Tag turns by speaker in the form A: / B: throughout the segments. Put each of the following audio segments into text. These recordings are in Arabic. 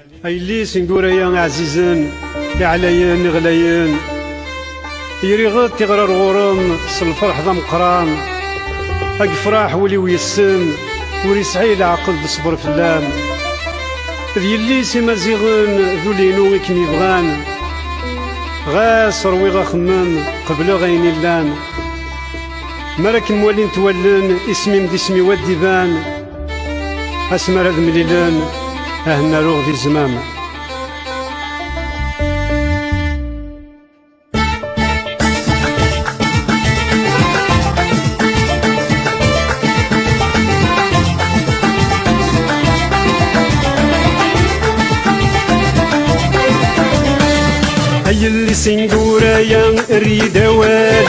A: أيلي سنقول يا عزيزان يا عليان غليان يريغ تغرر غرام الفرح ذا مقران هاك فرح ولي ويسن وري سعيد عقل بصبر فلام يلي سي مزيغن ذولينو كيما يبغان غاس روي غا خمام قبل غيني اللان مالك موالين تولن اسمي مدي اسمي ودي بان اسمر هذ مليلان اهنا روغ ذي زمام هاي اللي سنقورا يا الريدوال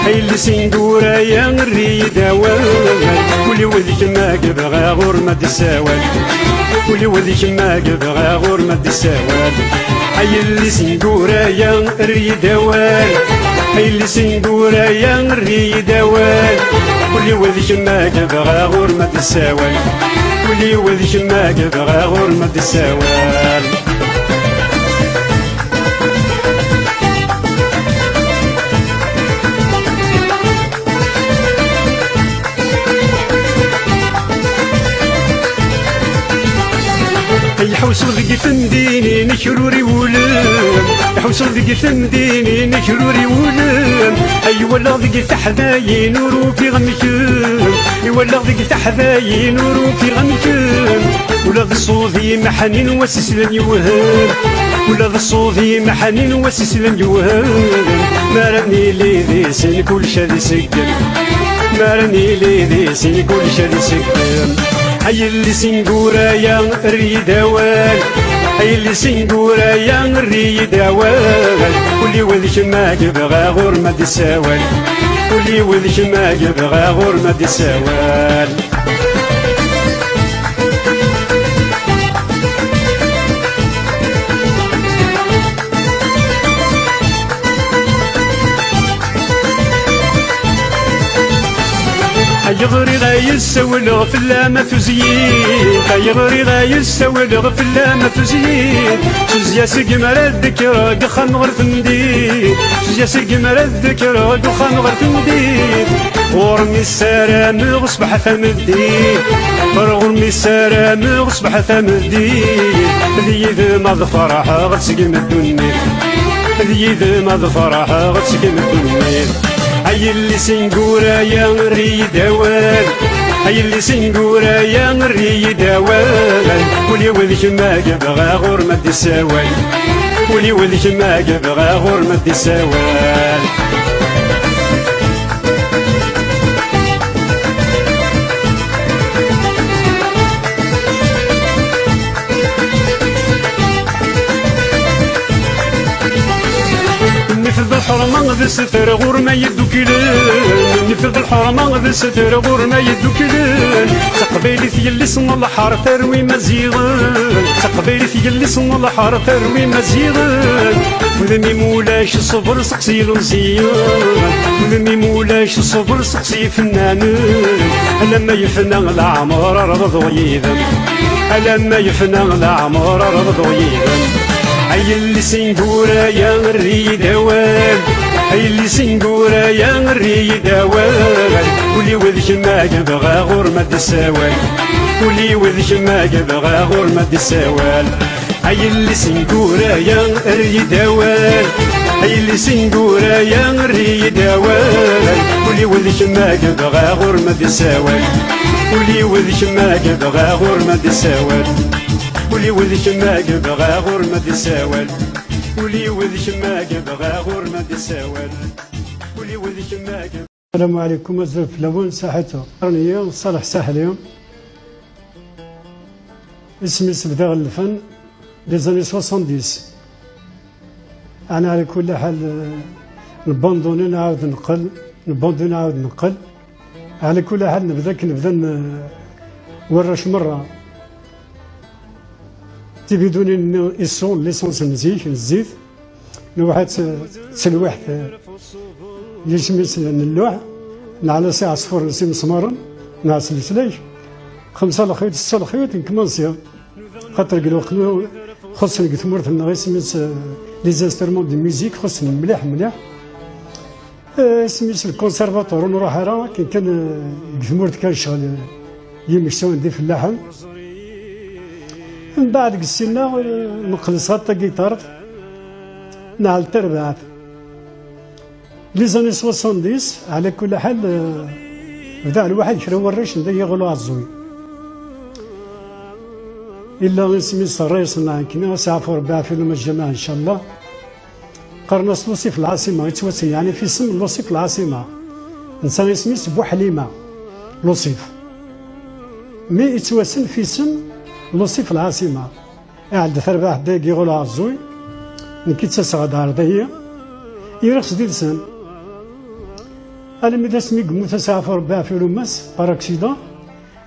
A: هاي اللي سنقورا يا الريدوال ولي وذيك ما قبغى غور ما تساوال ولي وذيك ما قبغى غور ما تساوال هاي اللي سنقورا يا الريدوال هاي اللي سنقورا يا الريدوال ولي وذيك ما قبغى غور ما تساوال ولي وذيك ما قبغى غور ما تساوال يحوسوا ذقي ثمديني نكروري ولم يحوسوا ذقي ثمديني نكروري ولم أي ولا ذقي تحذاين ورو في غمكم ولا ذقي تحذاين ورو في غمكم ولا ذا الصوذي محنين وسسلن يوهب ولا ذا الصوذي محنين وسسلن يوهب ما راني لي ذي سن كل شي ذي سكر ما راني لي ذي سن كل شي ذي سكر هاي اللي سنقورا يا الريدوال هاي اللي سنقورا يا الريدوال واللي وذيك ما قبغى غور ما تساوال واللي وذيك ما قبغى غور ما تساوال يغري غا يسولغ في اللامة تزيين يغري غا يسولغ في اللامة تزيين سوزيا سقمر الذكرى قخان غرف مدين سوزيا سقمر الذكرى قخان غرف مدين ورمي السلام غصبح ثم الدين ورمي السلام غصبح ثم الدين ذي ذي ما ظفرح غتسقم الدنيا ذي ذي ما ظفرح غتسقم الدنيا هاي اللي سنقورا يا الريدوال هاي اللي سنقورا يا الريدوال ولي وذيك ما قبغى غور ما تساوال ولي وذيك ما قبغى غور ما تساوال نفذ الحرمة ذي ستر غور ما يدو كلان نفذ الحرمة ذي ستر غور ما يدو كلان تقبيلي في اللي صن الحار تروي مزيغان تقبيلي في اللي صن الحار تروي مزيغان وذمي مولاش الصبر سقسي لنزيان وذمي مولاش الصبر سقسي فنان لما يفنى العمر رضو يذم لما يفنى العمر رضو يذم هاي اللي سنقورا يا الريدوال هاي اللي سنقورا يا الريدوال ولي وذيك ما قبغى غور ما تساوال ولي وذيك ما قبغى غور ما تساوال هاي اللي سنقورا يا الريدوال هاي اللي سنقورا يا الريدوال ولي وذيك ما قبغى غور ما تساوال ولي وذيك ما قبغى غور ما تساوال ولي وذيك ما قبغى غور ما تساوال ولي وذيك ما قبغى غور ما تساوال ولي وذيك ما قبغى. السلام عليكم أزرف لون ساحته راني صالح ساحلي اسمي سبداغ الفن لي 70 أنا على كل حال نبندوني نعاود نقل على كل حال نبدا ورش مرة تبدوني الصون ليسونس نزيك الزيت واحد تلوح يسمي اللوح على ساعة صفر نسي مسمارن مع سلسليش 5 الخيط 6 الخيط كمان نصير خاطر قالوا
B: خصني قلت مرتنا غير سميت لي زانسترومون دي ميوزيك خصني مليح مليح. سميت الكونسيرفاتور ونروح راه كان قثمورت كان شغل يمشي عندي في اللحم. من بعد قسينا نخلص غطا كيتار نعل تربعات لي زاني 70. على كل حال بدا الواحد كرا وريش ندا يغلو عالزوي الا سميت الرئيس كنا سافر ربع في الجماعه ان شاء الله. قرناس لوصي في العاصمه يتوسل يعني في اسم لوصي في العاصمه انسان سميت بوحليمه لوصيف مي يتوسل في اسم لوصي في العاصمه. عند ثرباح داك يغلو عالزوي نكيت تسعى دار دهية يرخص دي لسان. أنا مدى سمي قمو تسافر ربع في لوماس باراكسيدون.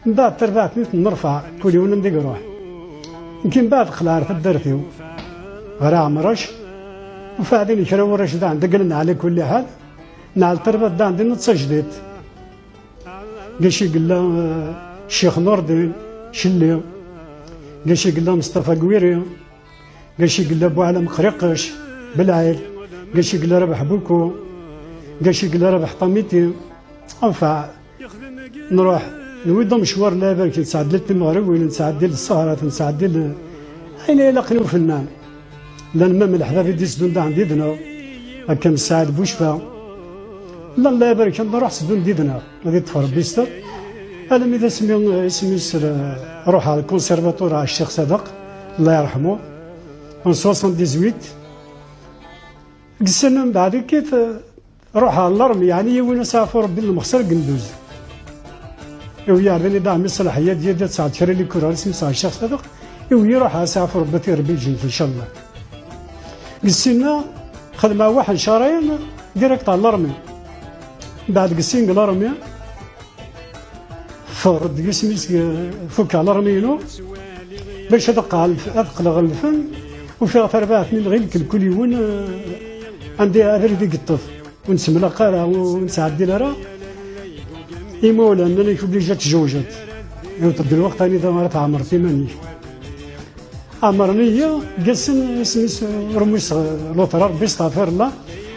B: من بعد تربعت نرفع كل يوم نديك روح. يمكن بعد خلار في الدرتيو غرا عمرش وفاعدين يشراو ورش دا عندك قلنا على كل حال نعل تربات دا عندنا نتسجدت. قاشي قلا الشيخ نور الدين شلي قاشي قلا مصطفى قويري قاشي قلا بو علم خريقش بالعيل قاشي قلا ربح بوكو قاشي قلا ربح طميتي. انفع نروح نويض مشوار لا برك نساعد للمغرب ولا نساعد للسهرات نساعد اين يلاقيو فنان لان ما من الحباب يدي سدون دا عندنا هكا مساعد بوشفا لا الله يبارك نروح سدون ديدنا غادي تفرج بيستر. انا ميدا اسمي روح على الكونسيرفاتور على الشيخ صدق الله يرحمه من 78. قسنا من بعد كيف روح على الارم يعني وين سافر ربي المخسر قندوز ويا راني داعم الصلاحيه ديال تسعد شري لي كره اسمي صاحب الشيخ صدق ويروح سافر ربي ربي يجي ان شاء الله. قسنا خدمه واحد شهرين ديريكت على الارمي. بعد قسين الارمي فرد اسمي فك على الارمينو باش ادخل غلفن وفيها اربعه من الغيل كل يوم عندي افريدي قطف ونسمى قاره ونساعد ديالها يمولا انني كوبلي جات تزوجت يوطد الوقت اني دابا عمرتي مانيش عمرني قسم اسمي رميس لوطرار بيستغفر الله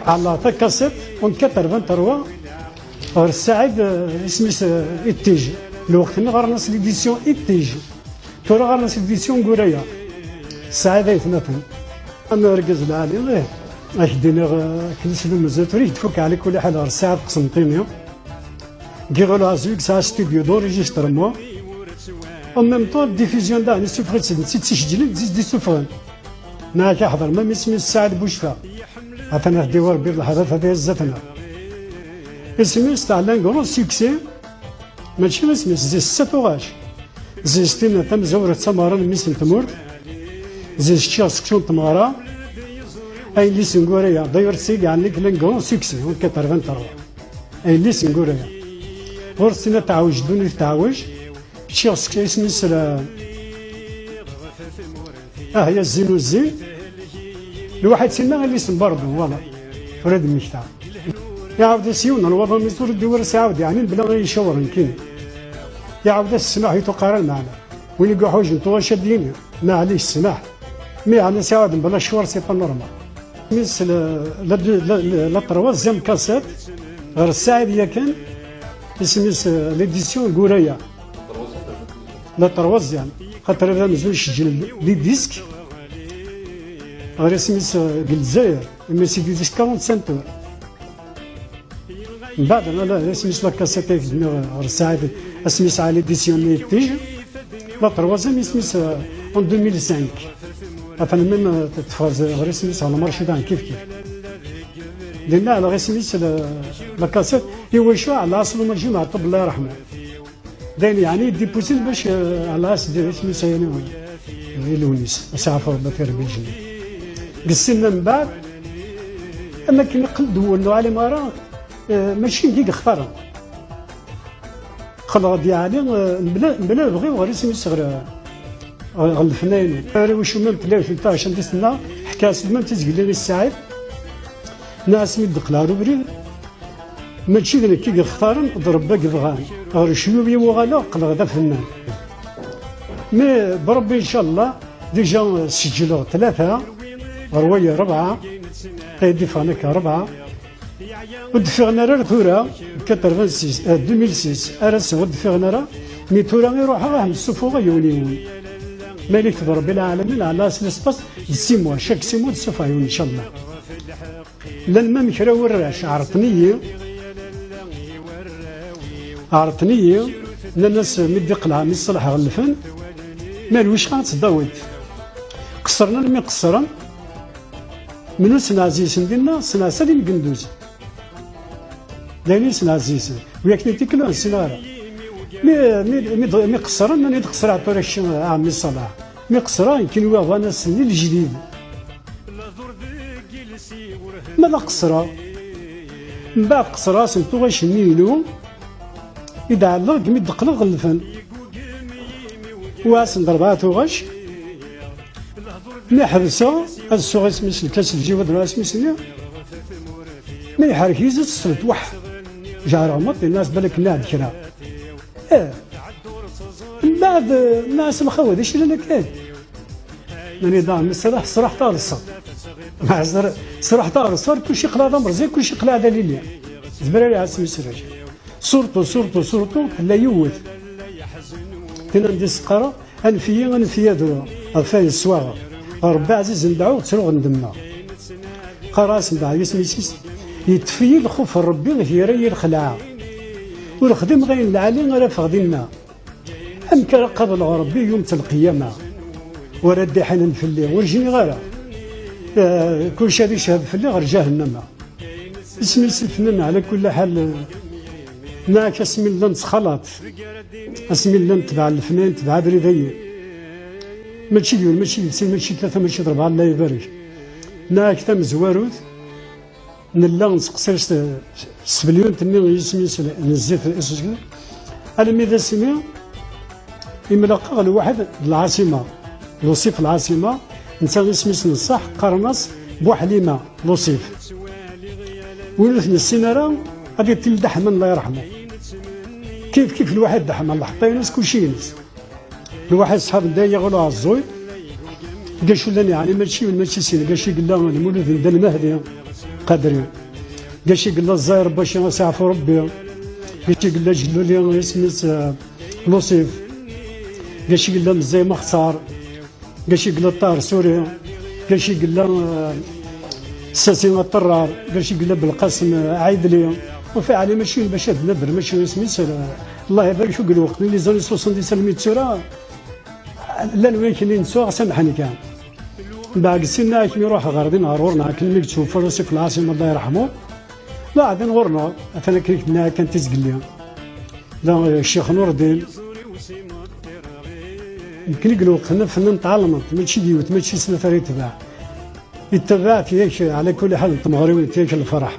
B: على تكاسيت ونكتر 23 غير الساعد اسمي اتيجي الوقت اللي غرناس ليديسيون اتيجي تورا غرناس ليديسيون قرايه الساعد اثنين. انا ركز العالي غير اكدينا كنيس المزال تريد تفك على كل حال غير الساعه قسنطينيو كيغلو عزويك ساعه ستوديو دوريجيسترمون en même temps diffusion دا نسوفغل نسيت تسجل تزيد دي سوفغل ما كيحضر ما اسمي السعد بوشفا عطانا ديوار بير اللحظات هذه زاتنا اسمي تاع لان كرون سوكسي ماشي اسمي زي الساتوغاش زي ستينا تم زورة سمارة ميسن تمور زي الشيخ سكشون تمارا اي لي سنغوريا داير سيك يعني لان كرون سوكسي هون 83 اي لي سنغوريا غور سينا تعوج دوني تعوج الشيخ اسمي هي الزين والزين الواحد سنة اللي اسم برضه والله فريد المجتمع يعاود سيون الوضع من صور الدول سيعاود يعني بلا غير يشاور يمكن يعاود السماح يتقارن معنا وين يقعوا حوج نتوما شادين ما عليش السماح مي على سيعاود بلا شوار سي با نورمال ميس لا تروازيام كاسيت غير الساعه ديال كان اسمي ليديسيون قرايه لا تروازيام خاطر هذا مزول يسجل لي ديسك غير سميت الجزائر مي دي ديسك 45 تور. من بعد لا سميت لا كاسيت غير ساعه سميت على ليديسيون لي تيج لا تروازيام سميت اون 2005 مثلا من تفاز غير سميت على مرشدان كيف لان على غير سميت لا كاسيت يوشوا على اصل المرجع طب الله يرحمه داين يعني ديبوزين باش على راس ديال اسمي سايني لونيس مسافه ولا في ربي الجنة. قسمنا من بعد اما كي نقلد ولو على مرا ماشي ديك اختار خلاص يعني بلا بغي غير اسمي صغير الفنان واش ما تلاش 13 ديسنا حكايه ما تسقل لي الساعه ناس مدق لا روبري ماشي انا كي اختارن ضرب باك بغان غير شنو بيا وغالا قل غدا فنان مي بربي ان شاء الله ديجا سجلوا 3 رواية 4 قيدي فانك 4 ودفعنا راه ثورة 2006 أرس ودفعنا راه مي ثورة يروح راه السفوغ يوليون مالك ربي العالمين على سلسباس 6 موا شاك 6 موا تسفايون إن شاء الله لان ما مكرا وراش عرطنية الناس مدي قلعة من الصلاح غلفن مالوش غنتصداوت قصرنا مي قصرا منو سنا عزيز نديرنا سنا سالي القندوز دايرين سنا عزيز وياك نتيكلو سنارة مي قصرا ماني تقصر عطورش عامي الصلاح مي قصرا يمكن هو ناس الجديد ماذا قصرا من بعد قصرا سنتو غاش نيلو إذا علق مي دقلق غلفن واسن ضرباتو غاش مي حبسا هاد السوغ اسميس الكاس الجيوة درا اسميسني مي يحرك يزيد الصوت وح جا رغمط الناس بالك ناد كرا من بعد الناس الخوة داش لنا كاد ماني ضامن الصراح صراح طارصة مع صراح طارصة كلشي قلادة مرزي كلشي قلادة ليليا زبراري عاسمي سراج صورتو لا يوث كنا ندير سقارة أنفيا درا أفاي السواغة ربي عزيز ندعو تروغ ندمنا قراس ندعو يسميسيس يتفي الخوف ربي هي راي الخلعة والخدم غير العالي غير فغدينا أم كان قبل ربي يوم القيامة ورد حنان في الليل ورجني غيره كل شيء يشهد في الليل غير جهنم اسمي الفنان على كل حال معك اسمي الله نتخلط اسمي الله نتبع الفنان تبع بريدية ماشي ديال ماشي 3 ماشي 4 الله يبارك معك تم زواروت نلا نسقسر السبليون تني يسمي نزيف اسمي انا ميدا سمي يملقى الواحد العاصمة لوصيف العاصمة نسى اسمي الصح قرنص بوحليمة لوصيف ولثني السينارا غادي تلدح من الله يرحمه كيف الواحد دحم الله حطي ناس كلشي ناس الواحد صحاب دايا يغلو على الزوي قاشو لنا يعني ماشي سين قاشي قال له المولود ندى المهدي قادرين قاشي قال له الزاير باش يسعفو ربي قاشي قال له جلو لي اسمي لوصيف قاشي قال له مزاي مختار قاشي قال له طار سوريا قاشي قال له الساسين الطرار قاشي قال له بالقاسم عايد لي وفي علي ماشي باش ندبر ماشي اسمي الله يبارك شو قال وقت اللي زاني 70 سنه سوره لا وين كاين نسوق سامحني كان بعد السنه كي يروح غاردين غرورنا كلمه تشوف فراسي في العاصمه الله يرحمه بعد غورنا انا كنا كان تزقل لي لا الشيخ نور الدين يمكن يقولوا خلينا فنان تعلمت ماشي ديوت ماشي سنه فريد تبع يتبع فيك على كل حال تمغري فيك الفرح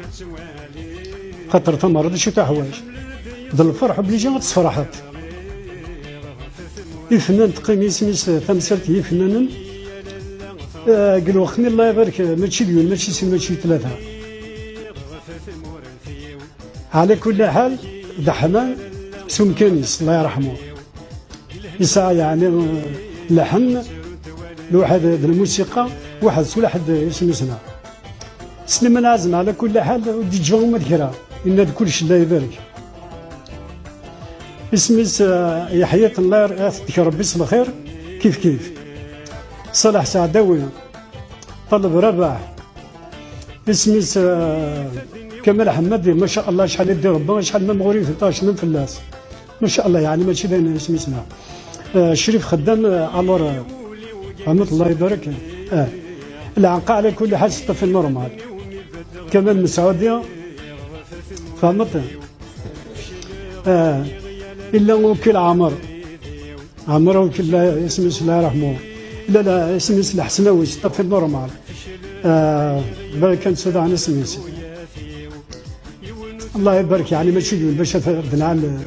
B: خاطر تمرض شو تحوايج ضل الفرح بلي جا تصفرحت الفنان تقيم يسميس تمثيلتي فنان قالوا خليني الله يبارك ماشي ديون ماشي سين ماشي 3 على كل حال دحمان سمكانيس الله يرحمه يسعى يعني لحن لواحد الموسيقى واحد سو واحد اسمه سلم العزم على كل حال ودي تجاوم ذكرى إن كلش الله يبارك اسمي يحيى الله يذكر ربي يصلح خير كيف صالح سعداوي طلب رباح اسمي كمال حمادي ما شاء الله شحال يدي ربما شحال من مغرب 13 من فلاس ما شاء الله يعني ماشي باين اسمي اسمها شريف خدام الور رحمة الله يبارك العنقاء على كل حال في النورمال كمال مسعودية فهمت إلا وكيل عمر وكيل اسمه الله يرحمه لا اسمه الحسناوي في النورمال كان سوداء عن اسمه الله يبارك يعني ماشي يقول باش بنعل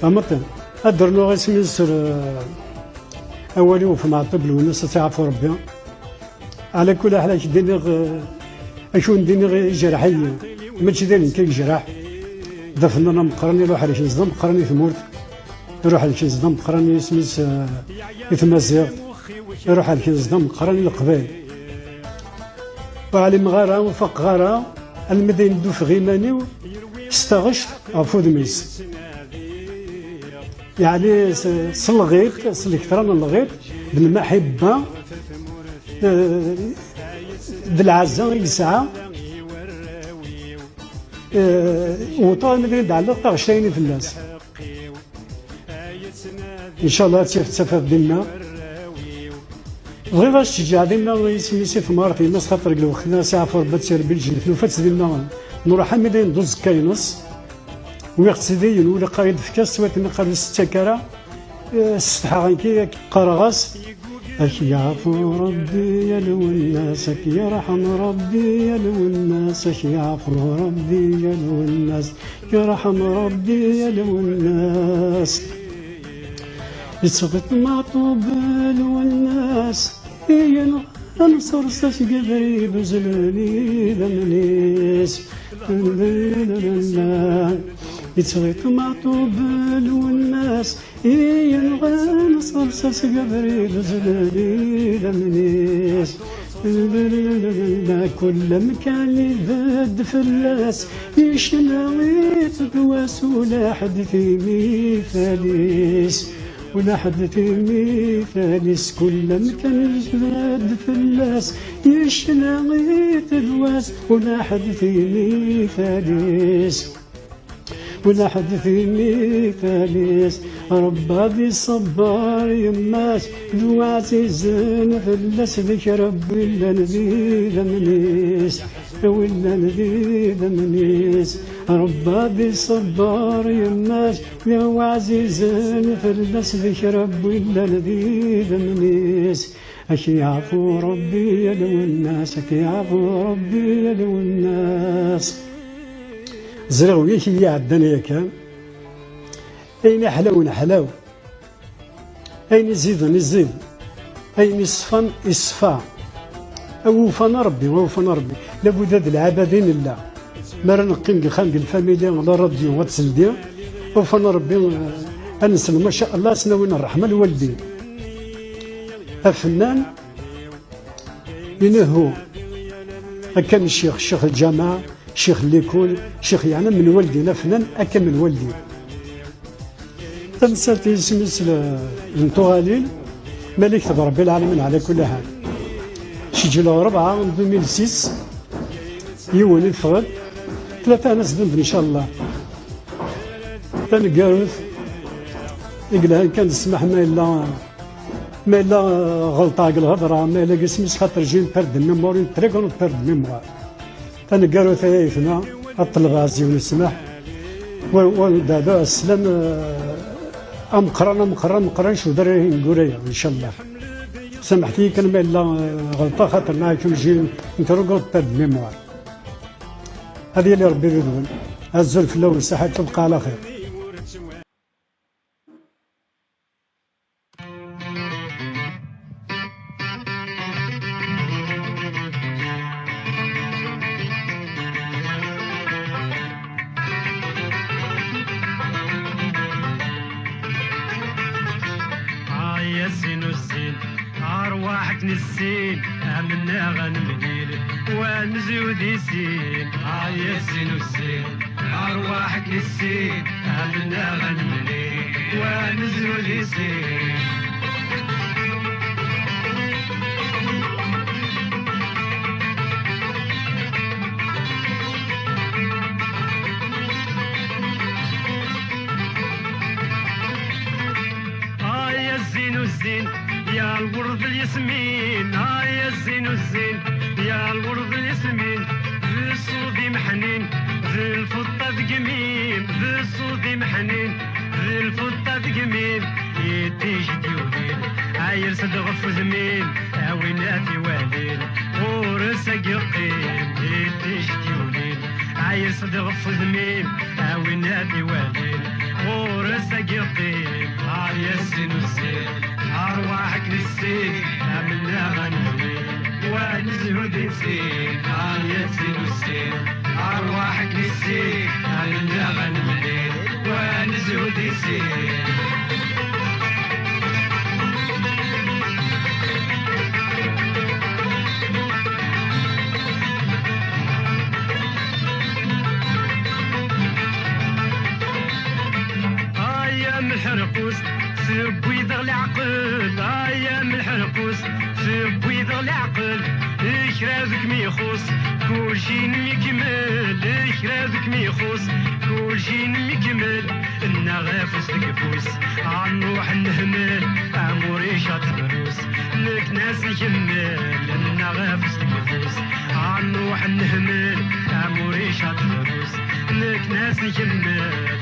B: فهمت أدر له اسمه أولي وفي مع الطب والناس تعرفوا ربي على كل حال ديني أشون ديني جراحية ماشي ديني كي جراح دفننا مقرني روح على شي زدم مقرني في مورت يروح على شي زدم مقرني اسميس يتمزق يروح على الكنزدم قرن القبائل وعلي مغارة وفق غارة المدين دوف غيماني استغشت عفود ميس يعني صلغيت صلكتران الغيط بالمحبة بالعزة يسعى وطال مدين دعلا طاغشتيني في الناس ان شاء الله تسافر دينا بغيت تشجع دينا يسمي سيف مارتي الناس خاطر قالوا خدنا ساعه فربات سير بلجيك نوفات دينا نروح مدين دوز كاينص ويقتدين ولا قايد في كاس سوات نقرب السكره استحقاقي قرغاس يا عفو ربي يا لو الناس يا رحم ربي يا لو الناس يا عفو ربي يا لو الناس يا رحم ربي يا لو الناس يسقط معطوب لو الناس هي انصر ساش قبري بزلوني لمنيس يتغيط معطوب والناس ينغان صلصة قبري بزلالي لمنيس كل مكان يذد فلاس يشناوي تدواس ولا حد في مثاليس ولا حد في مثاليس كل مكان يذد فلاس يشناوي تدواس ولا حد في مثاليس ولا حد في مثاليس ربي صبار يماس ذو عزيزين فلاس ذيك ربي ولا نبي لمنيس ولا نبي لمنيس ربي صبار يماس ذو عزيزين فلاس ذيك ربي ولا نبي لمنيس أكي عفو ربي يا لو الناس أكي عفو ربي يا لو الناس زرعوا هي عدنا كان أين حلاو حلاو أين يزيد أين يصفن يصفى ووفانا ربي ووفانا ربي لابد هاد العبادين الله ما نقيم الخام الفاميليا ولا ربي وتسلدي ووفانا ربي أنسل ما شاء الله سنوين الرحمة الوالدين الفنان ينهو كان الشيخ الجامعة شيخ اللي يكون شيخ يعني من والدينا فنان أكا من والدي تنسالت يسميس الانتوغاليل ملك ربي العالمين على كل حال شجلة 4 2006 يوان الفغد 3 ناس ذنب إن شاء الله تنقاروث يقول كان تسمح ما إلا غلطة الهضرة ما إلا قسميس خاطر جين برد الميموري تريقون برد ميموار تنقالوا ثلاثنا الطلغازي ونسمح ودابا السلام مقرن شو دري نقولي ان شاء الله سامحتي كان ما الا غلطه خاطر معاكم جي نترقوا برد ميموار هذه اللي ربي يريدون الزول في الاول صحه تبقى على خير
A: أرواحك نسين آمنا غنمهيل ونزود يسين يا السين والسين أرواحك نسين آمنا غنمهيل ونزود يسين يا الزين والزين يا الورد الياسمين يا الزين والزين يا الورد الياسمين ذي الصودي محنين ذي الفضة ثقمين ذي الصودي محنين ذي الفضة ثقمين يديش ديولين عاير صدغ في زمين اويناتي والين ورسك يقيم يديش ديولين عاير صدغ في زمين اويناتي والين ورسك يقيم يا الزين والزين أرواحك للسين عملنا غنمين ونزهد السين يا الزين والزين أرواحك للسين عملنا غنمين ونزهد السين الحرقوس سبوي ذا العقل ايام الحرقوس سبوي ذا العقل اشرازك ميخوص كل شي ميكمل اشرازك ميخوص كل شي ميكمل النغافس تكفوس عنروح نهمل اموري شات فلوس لك ناس يكمل النغافس تكفوس عنروح نهمل اموري شات فلوس لك ناس يكمل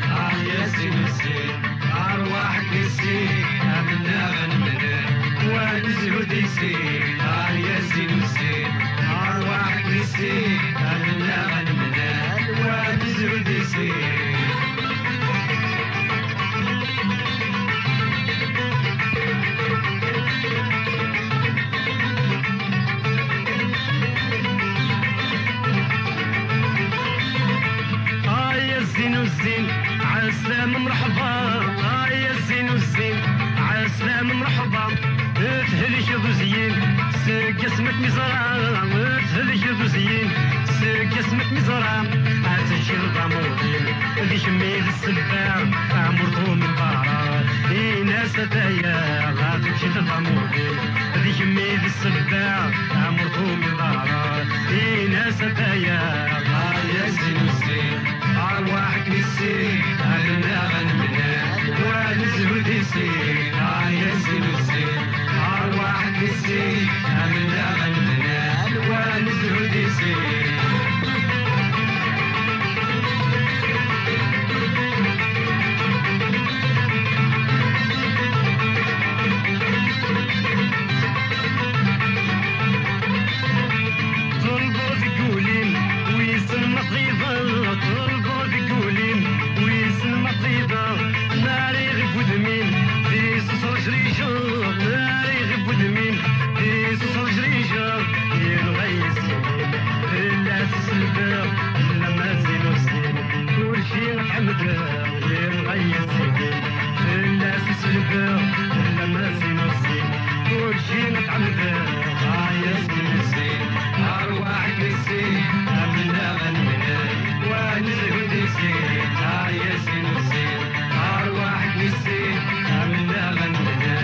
A: يا سيدي ارواحك يسير امنا غنمنا ونزلو ديسير يا سيدي ارواحك يسير امنا غنمنا ونزلو ديسير الزين والزين عالسلام مرحبا يا الزين والزين عالسلام مرحبا تهلك ذو زين سق اسمك مزرعة تهلك ذو زين سق اسمك مزرعة عتجي الضموطين ذي شميل السباع عمرتو من بارا ناس تايا عتجي الضموطين ذي شميل السباع عمرتو من بارا ناس تايا يا الزين والزين أرواحك نسير أنا غنمنا ونزهو ديسير يا زين الزين أرواحك نسير أنا غنمنا ونزهو ديسير طلبوا ذكولين ويسن مطيبة طلبوا ذكولين ويسن مطيبة ناري غيب ودمين في صوص جريجة ناري غيب ودمين في صوص جريجة يلغي السنين الناس السلبة لما زين وزين كل شي محمد يلغي السنين الناس السلبة لما زين وزين كل شي محمد يا زين الزين أرواحك نسير أمنا غنمنا ونزهو ديسير يا زين الزين أرواحك نسير أمنا غنمنا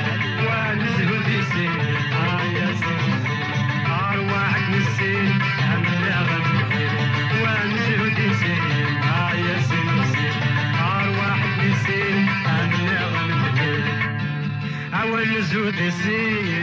A: ونزهو ديسير يا زين الزين أرواحك نسير أمنا غنمنا ونزهو ديسير يا زين الزين أرواحك نسير أمنا غنمنا أول نزهو ديسير